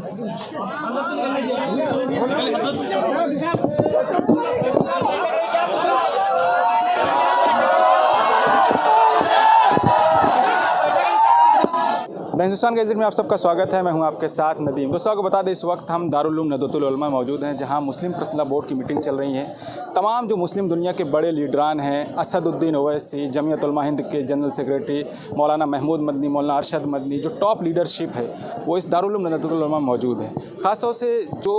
The Hindustan gadget में आप सबका स्वागत है। मैं हूं आपके साथ नदीम। दोस्तों को बता दें, इस वक्त हम दारुल उलूम नदवतुल उलमा मौजूद हैं, जहां मुस्लिम पर्सनल बोर्ड की मीटिंग चल रही है। तमाम जो मुस्लिम दुनिया के बड़े लीडरान हैं, असदुद्दीन ओवैसी, जमीयत उलमा हिंद के जनरल सेक्रेटरी मौलाना महमूद मदनी, मौलाना अरशद मदनी, जो टॉप लीडरशिप है वो इस दारुल उलूम नदवतुल उलमा मौजूद है। ख़ासतौर से जो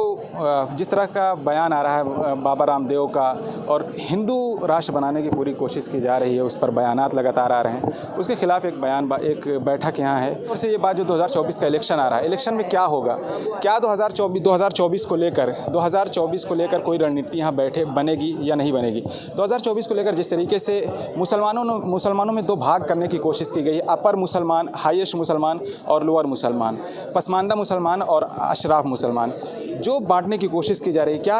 जिस तरह का बयान आ रहा है बाबा रामदेव का, और हिंदू राष्ट्र बनाने की पूरी कोशिश की जा रही है, उस पर बयानात लगातार आ रहे हैं। उसके खिलाफ एक बैठक यहाँ है। और ये बात जो 2024 का इलेक्शन आ रहा है, इलेक्शन में क्या होगा, क्या 2024 को लेकर कोई रणनीति यहाँ बनेगी या नहीं बनेगी। 2024 को लेकर जिस तरीके से मुसलमानों में दो भाग करने की कोशिश की गई, अपर मुसलमान, हाईएस्ट मुसलमान और लोअर मुसलमान, पसमानदा मुसलमान और अशराफ मुसलमान, जो बांटने की कोशिश की जा रही है, क्या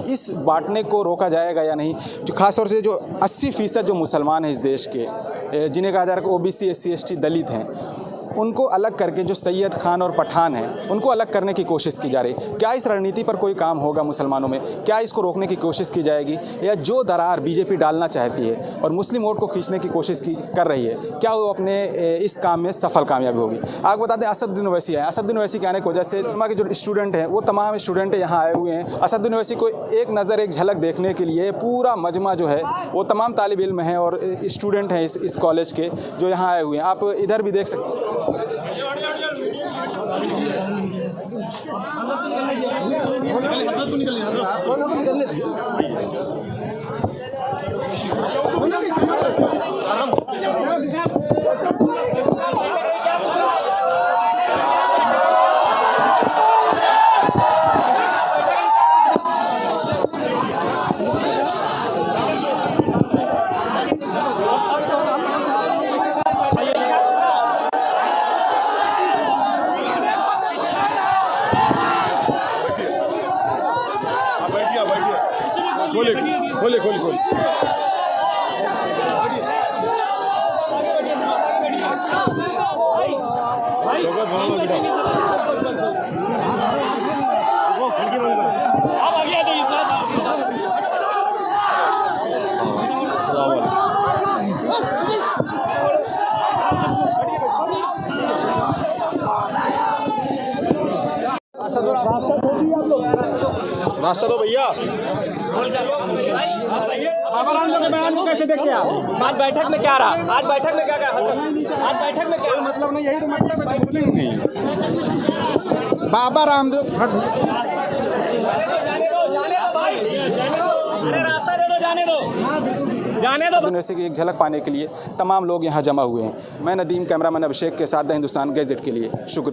इस बांटने को रोका जाएगा या नहीं। जो खासतौर से जो 80% जो मुसलमान हैं इस देश के, जिन्हें कहा जा रहा है ओबीसी, SC ST दलित हैं, उनको अलग करके जो सैयद खान और पठान हैं उनको अलग करने की कोशिश की जा रही है। क्या इस रणनीति पर कोई काम होगा मुसलमानों में? क्या इसको रोकने की कोशिश की जाएगी, या जो दरार बीजेपी डालना चाहती है और मुस्लिम वोट को खींचने की कोशिश कर रही है, क्या वो अपने इस काम में सफल कामयाबी होगी? आपको बता दें, असदुद्दीन ओवैसी है। असदुद्दीन ओवैसी के आने की वजह से उलमा के जो स्टूडेंट हैं वो तमाम स्टूडेंट यहाँ आए हुए हैं। असदुद्दीन ओवैसी को एक नज़र, एक झलक देखने के लिए पूरा मजमा जो है वो तमाम तालिब इल्म हैं और स्टूडेंट हैं इस कॉलेज के, जो यहाँ आए हुए हैं। आप इधर भी देख सकते हैं। खोले रास्ता दो भैया। बाबा रामदेव के बयान को कैसे देखते हैं आप? आज बैठक में क्या रहा? आज बैठक में क्या आज बैठक में क्या मतलब नहीं, यही तो मतलब है, बोलेंगे नहीं। बाबा रामदेव रास्ता दे दो, जाने दो। यूनिवर्सिटी की एक झलक पाने के लिए तमाम लोग यहाँ जमा हुए हैं। मैं नदीम, कैमरामैन अभिषेक के साथ द हिंदुस्तान गैजेट के लिए। शुक्रिया।